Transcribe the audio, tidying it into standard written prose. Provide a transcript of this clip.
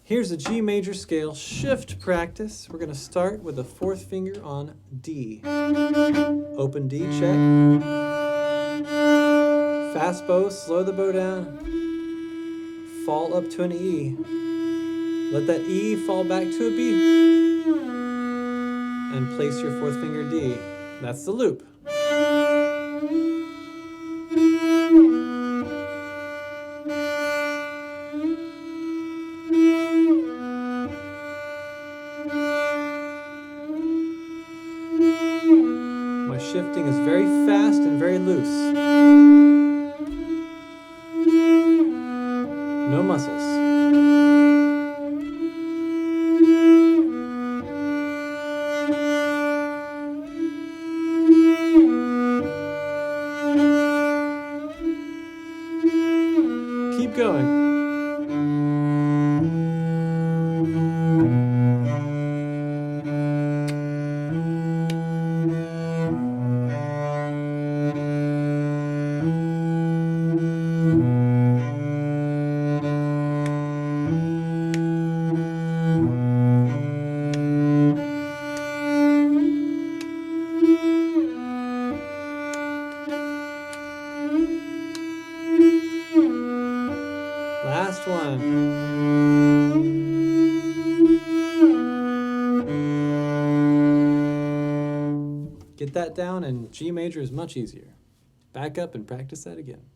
Here's a G major scale shift practice. We're going to start with the fourth finger on D. Open D, check. Fast bow, slow the bow down. Fall up to an E. Let that E fall back to a B. And place your fourth finger D. That's the loop. My shifting is very fast and very loose. No muscles. Keep going. Last one. Get that down, and G major is much easier. Back up and practice that again.